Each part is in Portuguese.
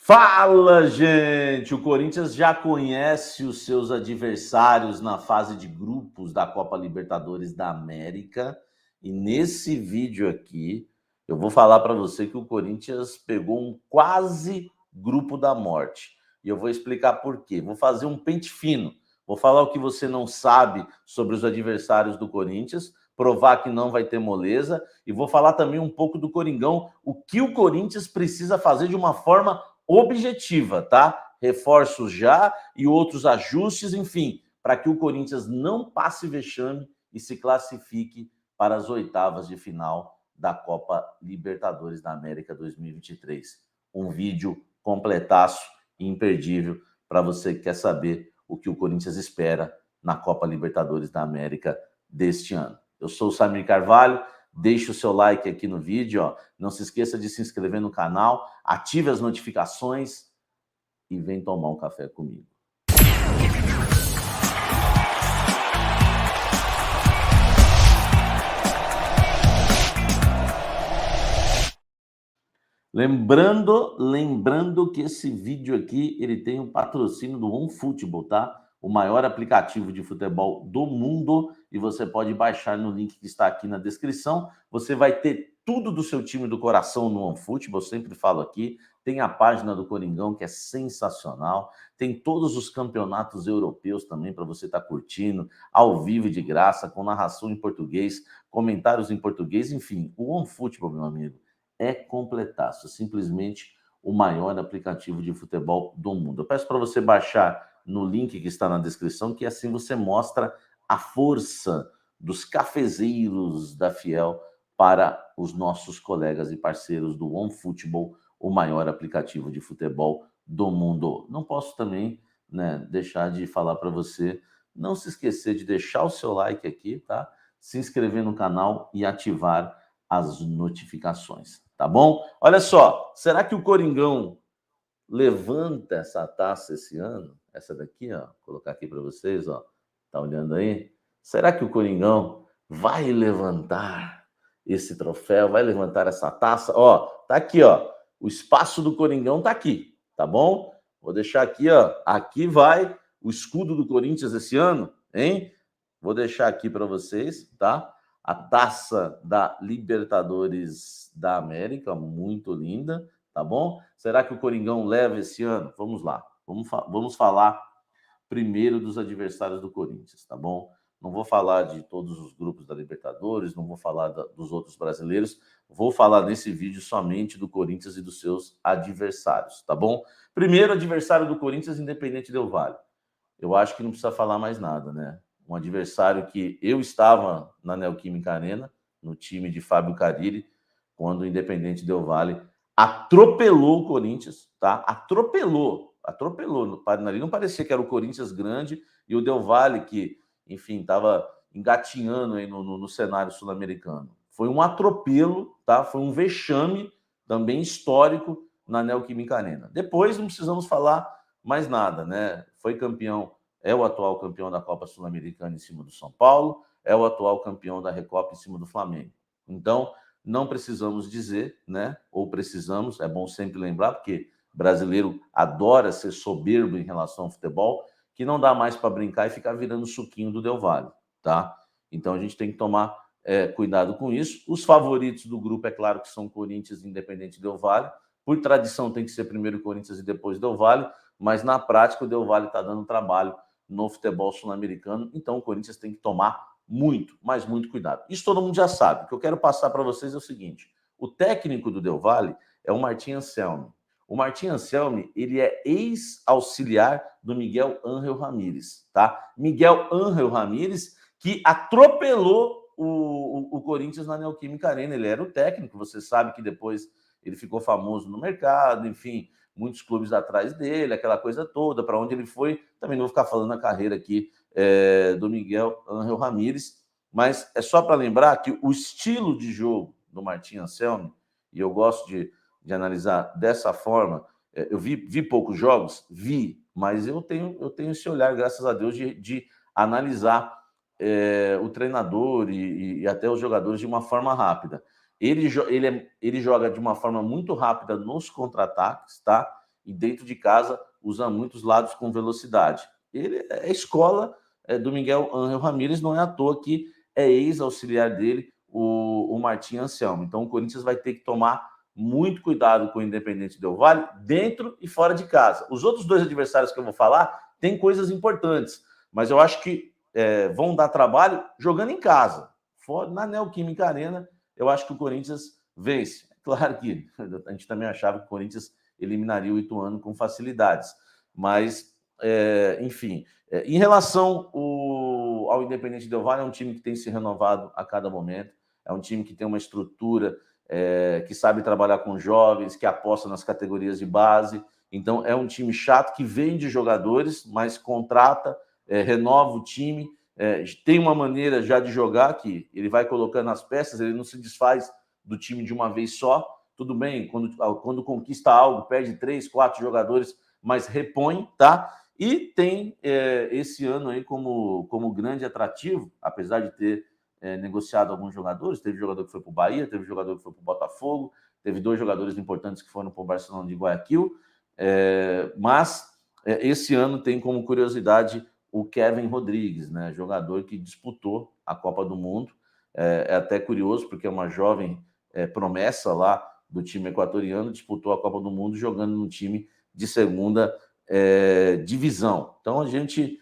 Fala, gente! O Corinthians já conhece os seus adversários na fase de grupos da Copa Libertadores da América. E nesse vídeo aqui, eu vou falar para você que o Corinthians pegou um quase grupo da morte. E eu vou explicar por quê. Vou fazer um pente fino. Vou falar o que você não sabe sobre os adversários do Corinthians, provar que não vai ter moleza. E vou falar também um pouco do Coringão, o que o Corinthians precisa fazer de uma forma objetiva, tá? Reforços já e outros ajustes, enfim, para que o Corinthians não passe vexame e se classifique para as oitavas de final da Copa Libertadores da América 2023. Um vídeo completaço e imperdível para você que quer saber o que o Corinthians espera na Copa Libertadores da América deste ano. Eu sou o Samir Carvalho. Deixe o seu like aqui no vídeo, ó. Não se esqueça de se inscrever no canal, ative as notificações e vem tomar um café comigo. Lembrando que esse vídeo aqui, ele tem um patrocínio do OneFootball, tá? O maior aplicativo de futebol do mundo, e você pode baixar no link que está aqui na descrição. Você vai ter tudo do seu time do coração no OneFootball, eu sempre falo aqui. Tem a página do Coringão, que é sensacional. Tem todos os campeonatos europeus também para você estar curtindo, ao vivo e de graça, com narração em português, comentários em português, enfim. O OneFootball, meu amigo, é completaço, simplesmente o maior aplicativo de futebol do mundo. Eu peço para você baixar no link que está na descrição, que assim você mostra a força dos cafezeiros da Fiel para os nossos colegas e parceiros do OneFootball, o maior aplicativo de futebol do mundo. Não posso também, né, deixar de falar para você não se esquecer de deixar o seu like aqui, tá? Se inscrever no canal e ativar as notificações, tá bom? Olha só, será que o Coringão levanta essa taça esse ano? Essa daqui, ó, vou colocar aqui para vocês, ó. Tá olhando aí? Será que o Coringão vai levantar esse troféu, vai levantar essa taça? Ó, tá aqui, ó. O espaço do Coringão tá aqui, tá bom? Vou deixar aqui, ó. Aqui vai o escudo do Corinthians esse ano, hein? Vou deixar aqui para vocês, tá? A taça da Libertadores da América, muito linda, tá bom? Será que o Coringão leva esse ano? Vamos lá. Vamos falar primeiro dos adversários do Corinthians, tá bom? Não vou falar de todos os grupos da Libertadores, não vou falar dos outros brasileiros, vou falar nesse vídeo somente do Corinthians e dos seus adversários, tá bom? Primeiro adversário do Corinthians, Independente Del Valle. Eu acho que não precisa falar mais nada, né? Um adversário que eu estava na Neoquímica Arena, no time de Fábio Carille, quando o Independente Del Valle atropelou o Corinthians, tá? Atropelou. Ali não parecia que era o Corinthians grande e o Del Valle que, enfim, estava engatinhando aí no cenário sul-americano. Foi um atropelo, tá? Foi um vexame também histórico na Neoquímica Arena. Depois não precisamos falar mais nada, né? Foi campeão, é o atual campeão da Copa Sul-Americana em cima do São Paulo, é o atual campeão da Recopa em cima do Flamengo. Então, não precisamos dizer, né? Ou precisamos, é bom sempre lembrar, porque brasileiro adora ser soberbo em relação ao futebol, que não dá mais para brincar e ficar virando suquinho do Del Valle, tá? Então a gente tem que tomar cuidado com isso. Os favoritos do grupo, é claro que são Corinthians e Independente Del Valle. Por tradição tem que ser primeiro Corinthians e depois Del Valle, mas na prática o Del Valle está dando trabalho no futebol sul-americano, então o Corinthians tem que tomar muito, mas muito cuidado. Isso todo mundo já sabe. O que eu quero passar para vocês é o seguinte: o técnico do Del Valle é o Martin Anselmi. O Martin Anselmi, ele é ex-auxiliar do Miguel Ángel Ramírez, tá? Miguel Ángel Ramírez, que atropelou o Corinthians na Neoquímica Arena. Ele era o técnico, você sabe que depois ele ficou famoso no mercado, enfim, muitos clubes atrás dele, aquela coisa toda, para onde ele foi. Também não vou ficar falando a carreira aqui do Miguel Ángel Ramírez, mas é só para lembrar que o estilo de jogo do Martin Anselmi, e eu gosto de analisar dessa forma, eu vi poucos jogos, mas eu tenho esse olhar, graças a Deus, de analisar o treinador e até os jogadores de uma forma rápida. Ele joga de uma forma muito rápida nos contra-ataques, tá? e dentro de casa usa muitos lados com velocidade. Ele é escola do Miguel Ángel Ramírez, não é à toa que é ex-auxiliar dele, o Martim Anselmo. Então o Corinthians vai ter que tomar muito cuidado com o Independente Del Valle, dentro e fora de casa. Os outros dois adversários que eu vou falar têm coisas importantes, mas eu acho que vão dar trabalho jogando em casa. Na Neoquímica Arena, eu acho que o Corinthians vence. Claro que a gente também achava que o Corinthians eliminaria o Ituano com facilidades. Mas, enfim, em relação ao Independente Del Valle, é um time que tem se renovado a cada momento, é um time que tem uma estrutura, que sabe trabalhar com jovens, que aposta nas categorias de base. Então, é um time chato que vende jogadores, mas contrata, renova o time, tem uma maneira já de jogar que ele vai colocando as peças, ele não se desfaz do time de uma vez só. Tudo bem, quando conquista algo, perde 3, 4 jogadores, mas repõe, tá? E tem esse ano aí como grande atrativo, apesar de ter negociado alguns jogadores, teve jogador que foi para o Bahia, teve jogador que foi para o Botafogo, teve 2 jogadores importantes que foram para o Barcelona de Guayaquil, mas esse ano tem como curiosidade o Kevin Rodrigues, né? Jogador que disputou a Copa do Mundo. É até curioso, porque é uma jovem promessa lá do time equatoriano, disputou a Copa do Mundo jogando no time de segunda divisão. Então a gente,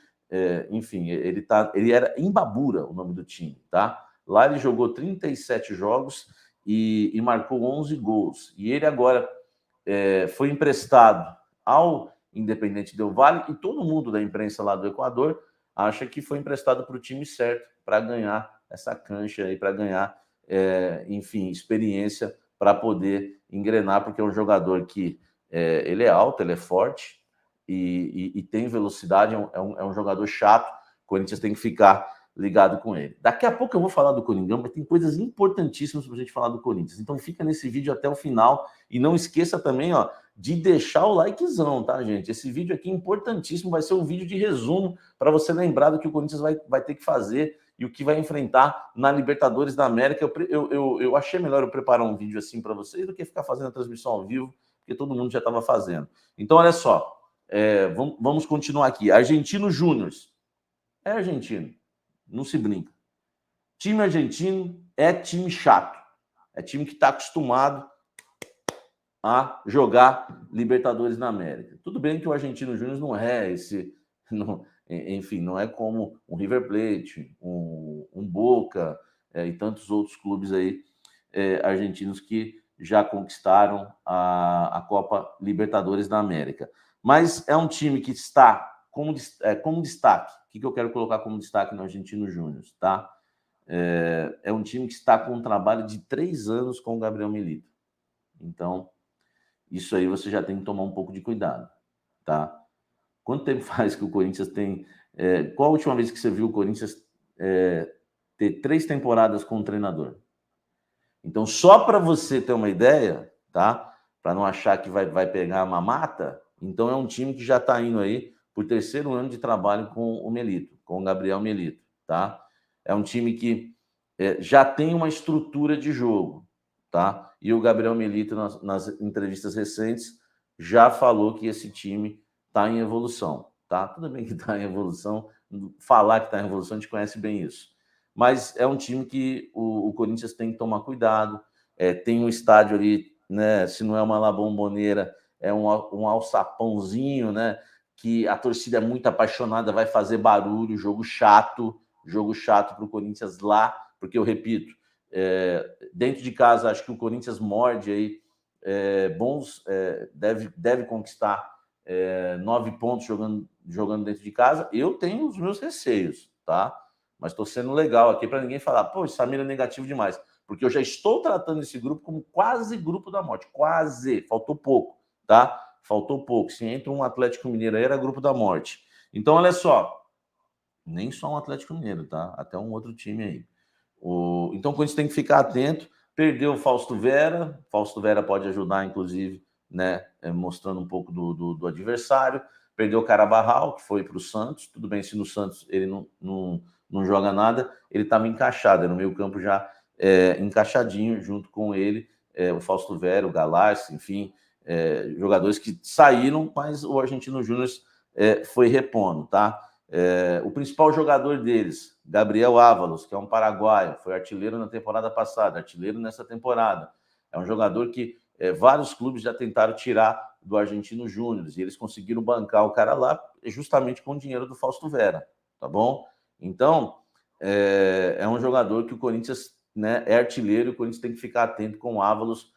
enfim, ele era Imbabura, o nome do time, tá? Lá ele jogou 37 jogos e marcou 11 gols. E ele agora foi emprestado ao Independente Del Valle, e todo mundo da imprensa lá do Equador acha que foi emprestado para o time certo, para ganhar essa cancha aí, para ganhar, enfim, experiência, para poder engrenar, porque é um jogador que ele é alto, ele é forte e tem velocidade, é um jogador chato. O Corinthians tem que ficar ligado com ele. Daqui a pouco eu vou falar do Coringão, mas tem coisas importantíssimas para a gente falar do Corinthians. Então fica nesse vídeo até o final e não esqueça também, ó, de deixar o likezão, tá, gente? Esse vídeo aqui é importantíssimo, vai ser um vídeo de resumo para você lembrar do que o Corinthians vai ter que fazer e o que vai enfrentar na Libertadores da América. Eu achei melhor eu preparar um vídeo assim para vocês do que ficar fazendo a transmissão ao vivo, porque todo mundo já estava fazendo. Então, olha só, vamos continuar aqui. Argentino Júnior. É argentino, não se brinca. Time argentino é time chato. É time que está acostumado a jogar Libertadores na América. Tudo bem que o Argentino Júnior não é esse... enfim, não é como um River Plate, um Boca e tantos outros clubes aí argentinos que já conquistaram a Copa Libertadores da América. Mas é um time que está como destaque. O que eu quero colocar como destaque no Argentino Júnior, tá? É um time que está com um trabalho de 3 anos com o Gabriel Milito. Então, isso aí você já tem que tomar um pouco de cuidado, tá? Quanto tempo faz que o Corinthians tem... qual a última vez que você viu o Corinthians ter 3 temporadas com um treinador? Então, só para você ter uma ideia, tá? Para não achar que vai pegar uma mata, então é um time que já está indo aí por 3º ano de trabalho com o Milito, com o Gabriel Milito, tá? É um time que já tem uma estrutura de jogo, tá? E o Gabriel Milito, nas entrevistas recentes, já falou que esse time está em evolução, tá? Tudo bem que está em evolução, falar que está em evolução, a gente conhece bem isso. Mas é um time que o Corinthians tem que tomar cuidado, tem um estádio ali, né? Se não é uma La Bombonera, é um alçapãozinho, né? Que a torcida é muito apaixonada, vai fazer barulho, jogo chato para o Corinthians lá, porque eu repito, dentro de casa acho que o Corinthians morde aí deve conquistar 9 pontos jogando dentro de casa. Eu tenho os meus receios, tá? Mas estou sendo legal aqui para ninguém falar, pô, esse Samir é negativo demais, porque eu já estou tratando esse grupo como quase grupo da morte, quase, faltou pouco, tá? Faltou pouco. Se entra um Atlético Mineiro aí, era grupo da morte. Então, olha só, nem só um Atlético Mineiro, tá? Até um outro time aí. Então, com isso tem que ficar atento. Perdeu o Fausto Vera pode ajudar, inclusive, né? Mostrando um pouco do adversário. Perdeu o Carabarral, que foi para o Santos. Tudo bem, se no Santos ele não joga nada, ele estava encaixado, no meio campo já encaixadinho, junto com ele, o Fausto Vera, o Galarce, enfim, jogadores que saíram, mas o Argentino Júnior foi repondo, tá? O principal jogador deles, Gabriel Ávalos, que é um paraguaio, foi artilheiro na temporada passada, artilheiro nessa temporada. É um jogador que vários clubes já tentaram tirar do Argentino Júnior, e eles conseguiram bancar o cara lá justamente com o dinheiro do Fausto Vera, tá bom? Então, é um jogador que o Corinthians, né, é artilheiro, e o Corinthians tem que ficar atento com o Ávalos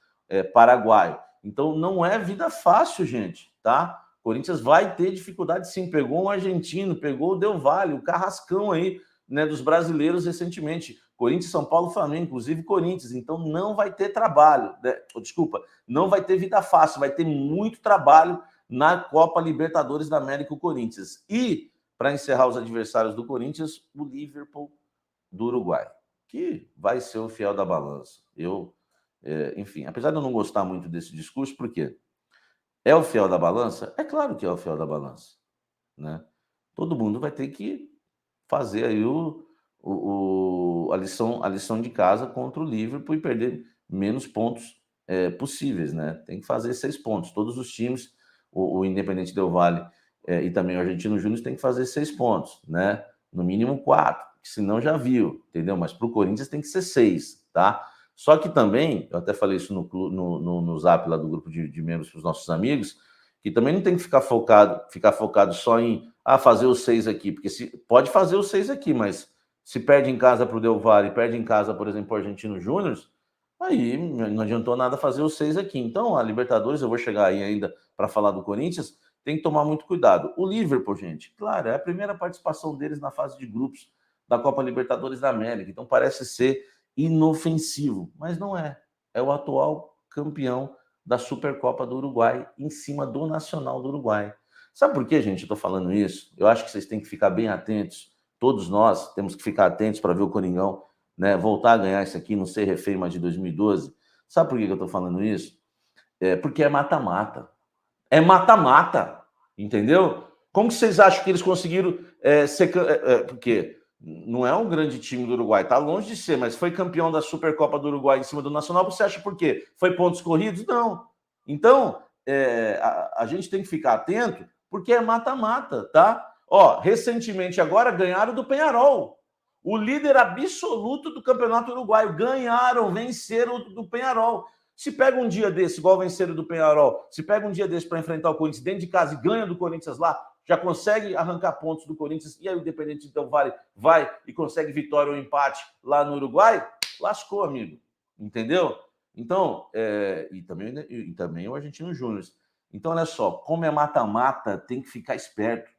paraguaio. Então, não é vida fácil, gente, tá? O Corinthians vai ter dificuldade, sim. Pegou um argentino, pegou o Del Valle, o Carrascão aí, né, dos brasileiros recentemente. Corinthians, São Paulo, Flamengo, inclusive Corinthians. Então, não vai ter trabalho, né? Desculpa, não vai ter vida fácil, vai ter muito trabalho na Copa Libertadores da América, o Corinthians. E, para encerrar os adversários do Corinthians, o Liverpool do Uruguai, que vai ser o fiel da balança. Enfim, apesar de eu não gostar muito desse discurso, por quê? É o fiel da balança? É claro que é o fiel da balança, né? Todo mundo vai ter que fazer aí a lição de casa contra o Liverpool e perder menos pontos possíveis, né? Tem que fazer 6 pontos. Todos os times, o Independente Del Valle e também o Argentino Júnior tem que fazer 6 pontos, né? No mínimo 4, senão já viu, entendeu? Mas para o Corinthians tem que ser 6, tá? Só que também, eu até falei isso no zap lá do grupo de membros para os nossos amigos, que também não tem que ficar focado só em fazer os 6 aqui, porque pode fazer os 6 aqui, mas se perde em casa para o Del Valle, perde em casa, por exemplo, o Argentino Júnior, aí não adiantou nada fazer os 6 aqui. Então, a Libertadores, eu vou chegar aí ainda para falar do Corinthians, tem que tomar muito cuidado. O Liverpool, gente, claro, é a primeira participação deles na fase de grupos da Copa Libertadores da América, então parece ser inofensivo, mas não é. É o atual campeão da Supercopa do Uruguai em cima do Nacional do Uruguai. Sabe por que, gente, eu estou falando isso? Eu acho que vocês têm que ficar bem atentos. Todos nós temos que ficar atentos para ver o Coringão, né, voltar a ganhar isso aqui, não ser refém mais de 2012. Sabe por que eu estou falando isso? Porque é mata-mata. É mata-mata, entendeu? Como que vocês acham que eles conseguiram ser... porque não é um grande time do Uruguai, tá longe de ser, mas foi campeão da Supercopa do Uruguai em cima do Nacional. Você acha por quê? Foi pontos corridos? Não. Então, a gente tem que ficar atento, porque é mata-mata, tá? Ó, recentemente agora ganharam do Peñarol, o líder absoluto do Campeonato Uruguaio. Ganharam, venceram do Peñarol. Se pega um dia desse, igual venceram do Peñarol, se pega um dia desse para enfrentar o Corinthians dentro de casa e ganha do Corinthians lá, já consegue arrancar pontos do Corinthians, e aí o Independente Del Valle vai e consegue vitória ou empate lá no Uruguai, lascou, amigo. Entendeu? Então, e também o Argentino Júnior. Então, olha só, como é mata-mata, tem que ficar esperto,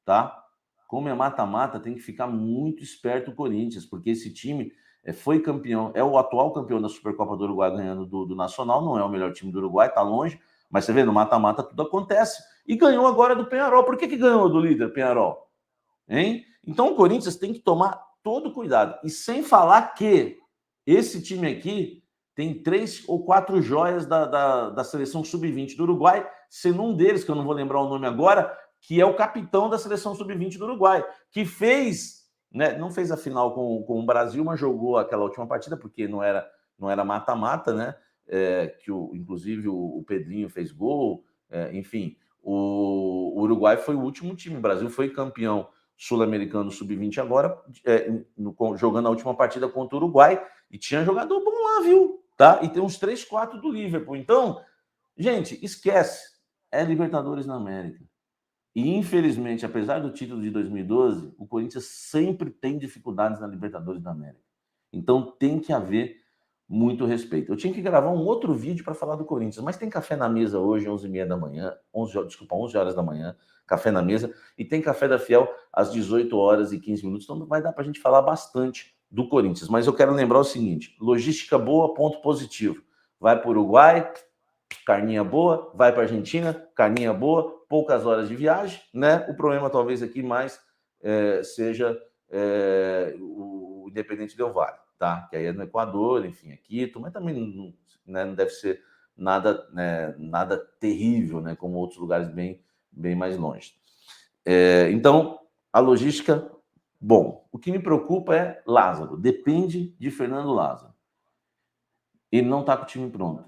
tá? Como é mata-mata, tem que ficar muito esperto o Corinthians, porque esse time foi campeão, é o atual campeão da Supercopa do Uruguai, ganhando do Nacional, não é o melhor time do Uruguai, tá longe, mas você vê, no mata-mata tudo acontece. E ganhou agora do Peñarol. Por que ganhou do líder Peñarol? Hein? Então o Corinthians tem que tomar todo cuidado. E sem falar que esse time aqui tem 3 ou 4 joias da seleção sub-20 do Uruguai, sendo um deles, que eu não vou lembrar o nome agora, que é o capitão da seleção sub-20 do Uruguai, que fez, né, não fez a final com o Brasil, mas jogou aquela última partida, porque não era mata-mata, né? Inclusive o Pedrinho fez gol, enfim. O Uruguai foi o último time, o Brasil foi campeão sul-americano sub-20 agora, jogando a última partida contra o Uruguai, e tinha jogador bom lá, viu? Tá? E tem uns 3, 4 do Liverpool. Então, gente, esquece. É Libertadores na América. E, infelizmente, apesar do título de 2012, o Corinthians sempre tem dificuldades na Libertadores da América. Então, tem que haver muito respeito. Eu tinha que gravar um outro vídeo para falar do Corinthians, mas tem café na mesa hoje, 11h30 da manhã, 11 horas da manhã, café na mesa, e tem Café da Fiel às 18h15, então vai dar para a gente falar bastante do Corinthians. Mas eu quero lembrar o seguinte: logística boa, ponto positivo. Vai para o Uruguai, carninha boa, vai para a Argentina, carninha boa, poucas horas de viagem, né? O problema talvez aqui mais seja o Independente Del Valle, tá? Que aí é no Equador, enfim, é Quito, mas também não deve ser nada, né, nada terrível, né? Como outros lugares bem mais longe. Então, a logística, bom, o que me preocupa é Lázaro, depende de Fernando Lázaro. Ele não está com o time pronto.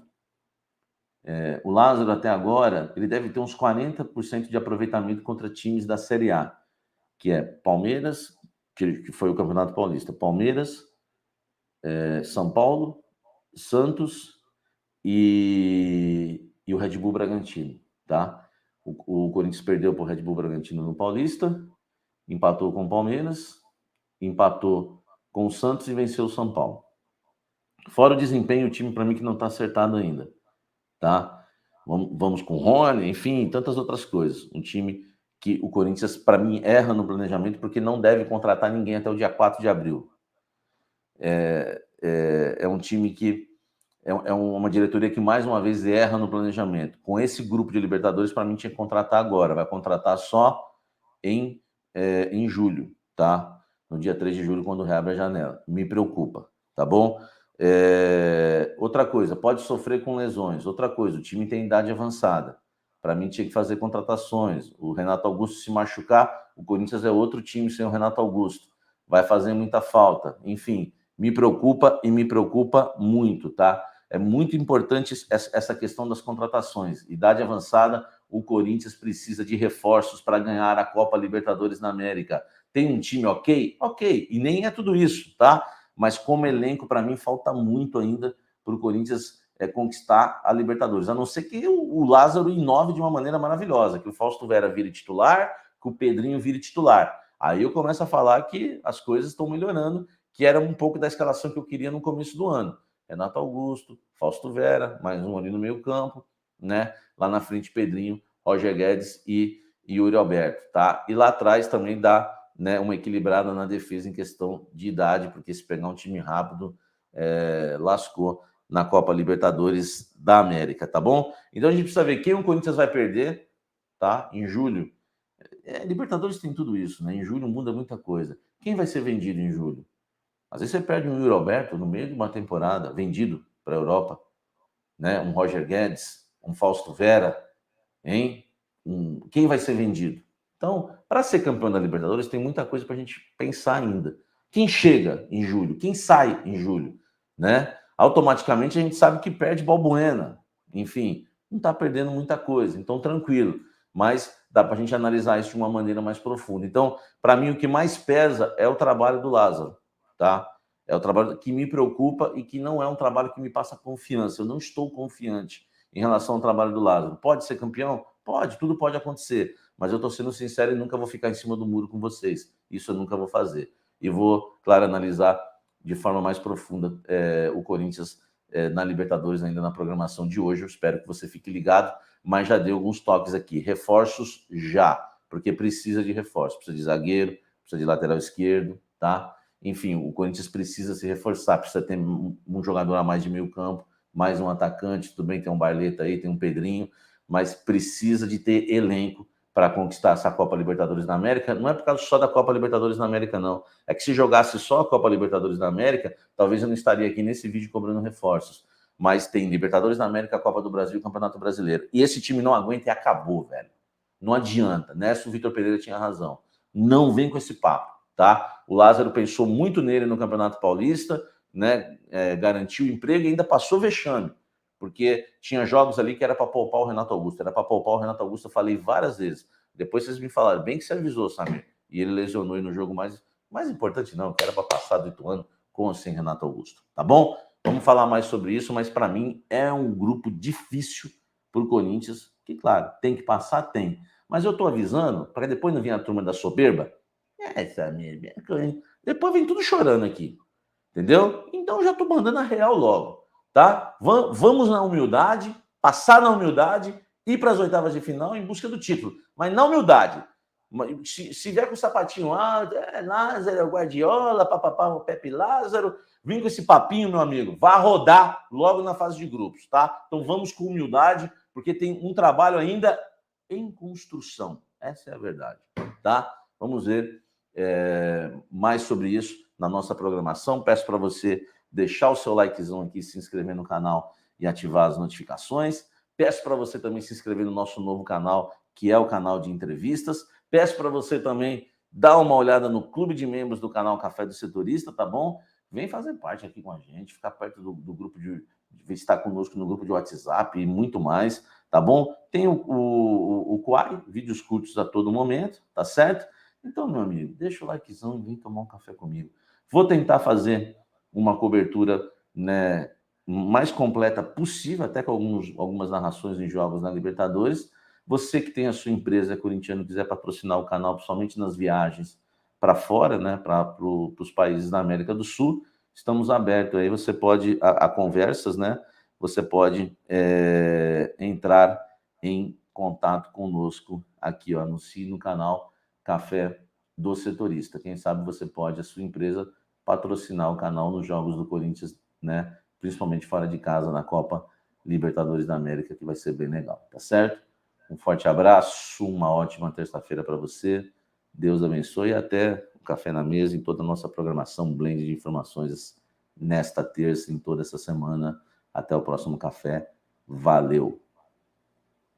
O Lázaro, até agora, ele deve ter uns 40% de aproveitamento contra times da Série A, que é Palmeiras, que foi o Campeonato Paulista, Palmeiras, São Paulo, Santos e o Red Bull Bragantino, tá? O Corinthians perdeu para o Red Bull Bragantino no Paulista, empatou com o Palmeiras, empatou com o Santos e venceu o São Paulo. Fora o desempenho, o time, para mim, que não está acertado ainda, tá? Vamos com o Rony, enfim, tantas outras coisas. Um time que o Corinthians, para mim, erra no planejamento porque não deve contratar ninguém até o dia 4 de abril. É um time que é uma diretoria que, mais uma vez, erra no planejamento. Com esse grupo de Libertadores, para mim, tinha que contratar agora. Vai contratar só em julho, tá? No dia 3 de julho, quando reabre a janela. Me preocupa, tá bom? Outra coisa, pode sofrer com lesões. Outra coisa, o time tem idade avançada. Para mim, tinha que fazer contratações. O Renato Augusto se machucar, o Corinthians é outro time sem o Renato Augusto. Vai fazer muita falta. Enfim, me preocupa e me preocupa muito, tá? É muito importante essa questão das contratações. Idade avançada, o Corinthians precisa de reforços para ganhar a Copa Libertadores na América. Tem um time ok? Ok. E nem é tudo isso, tá? Mas como elenco, para mim, falta muito ainda para o Corinthians conquistar a Libertadores. A não ser que o Lázaro inove de uma maneira maravilhosa, que o Fausto Vera vire titular, que o Pedrinho vire titular. Aí eu começo a falar que as coisas estão melhorando, que era um pouco da escalação que eu queria no começo do ano. Renato Augusto, Fausto Vera, mais um ali no meio campo, né? Lá na frente, Pedrinho, Roger Guedes e Yuri Alberto, tá? E lá atrás também dá, né, uma equilibrada na defesa em questão de idade, porque se pegar um time rápido, lascou na Copa Libertadores da América, tá bom? Então a gente precisa ver quem o Corinthians vai perder, tá? Em julho. Libertadores tem tudo isso, né? Em julho muda muita coisa. Quem vai ser vendido em julho? Às vezes você perde um Yuri Alberto no meio de uma temporada, vendido para a Europa, né? Um Roger Guedes, um Fausto Vera, hein? Quem vai ser vendido? Então, para ser campeão da Libertadores, tem muita coisa para a gente pensar ainda. Quem chega em julho? Quem sai em julho? Né? Automaticamente a gente sabe que perde Balbuena. Enfim, não está perdendo muita coisa, então tranquilo. Mas dá para a gente analisar isso de uma maneira mais profunda. Então, para mim, o que mais pesa é o trabalho do Lázaro, tá? É o trabalho que me preocupa e que não é um trabalho que me passa confiança. Eu não estou confiante em relação ao trabalho do Lázaro. Pode ser campeão? Pode, tudo pode acontecer. Mas eu estou sendo sincero e nunca vou ficar em cima do muro com vocês. Isso eu nunca vou fazer. E vou, claro, analisar de forma mais profunda o Corinthians na Libertadores, ainda na programação de hoje. Eu espero que você fique ligado, mas já dei alguns toques aqui. Reforços já, porque precisa de reforço. Precisa de zagueiro, precisa de lateral esquerdo, tá? Enfim, o Corinthians precisa se reforçar, precisa ter um jogador a mais de meio campo, mais um atacante, tudo bem, tem um Barleta aí, tem um Pedrinho, mas precisa de ter elenco para conquistar essa Copa Libertadores da América. Não é por causa só da Copa Libertadores da América, não. É que se jogasse só a Copa Libertadores da América, talvez eu não estaria aqui nesse vídeo cobrando reforços. Mas tem Libertadores da América, Copa do Brasil e Campeonato Brasileiro. E esse time não aguenta e acabou, velho. Não adianta. Nessa o Vitor Pereira tinha razão. Não vem com esse papo, tá? O Lázaro pensou muito nele no Campeonato Paulista, né? Garantiu o emprego e ainda passou vexame, porque tinha jogos ali que era para poupar o Renato Augusto. Era para poupar o Renato Augusto, eu falei várias vezes. Depois vocês me falaram, bem que você avisou, Samir. E ele lesionou aí no jogo mais importante, não, que era para passar do Ituano com ou sem Renato Augusto. Tá bom? Vamos falar mais sobre isso, mas para mim é um grupo difícil para o Corinthians, que, claro, tem que passar, tem. Mas eu estou avisando, para depois não vir a turma da soberba. Samir, depois vem tudo chorando aqui. Entendeu? Então já estou mandando a real logo, tá? Vamos na humildade, passar na humildade, ir para as oitavas de final em busca do título. Mas na humildade. Se vier com o sapatinho, Lázaro, é o Guardiola, papapá, o Pepe Lázaro, vem com esse papinho, meu amigo, vá rodar logo na fase de grupos, tá? Então vamos com humildade, porque tem um trabalho ainda em construção. Essa é a verdade, tá? Vamos ver mais sobre isso na nossa programação. Peço para você deixar o seu likezão aqui, se inscrever no canal e ativar as notificações. Peço para você também se inscrever no nosso novo canal, que é o canal de entrevistas. Peço para você também dar uma olhada no clube de membros do canal Café do Setorista, tá bom? Vem fazer parte aqui com a gente, ficar perto do grupo estar conosco no grupo de WhatsApp e muito mais, tá bom? Tem o Quai, vídeos curtos a todo momento, tá certo? Então, meu amigo, deixa o likezão e vem tomar um café comigo. Vou tentar fazer uma cobertura, né, mais completa possível, até com algumas narrações em jogos na Libertadores. Você que tem a sua empresa corintiana e quiser patrocinar o canal, principalmente nas viagens para fora, né, para os países da América do Sul, estamos abertos aí. Você pode, a conversas, né? Você pode entrar em contato conosco aqui, ó, anuncie no canal Café do Setorista. Quem sabe você pode, a sua empresa, patrocinar o canal nos jogos do Corinthians, né? Principalmente fora de casa, na Copa Libertadores da América, que vai ser bem legal, tá certo? Um forte abraço, uma ótima terça-feira para você. Deus abençoe e até o Café na Mesa, em toda a nossa programação, um blend de informações nesta terça, em toda essa semana. Até o próximo café. Valeu!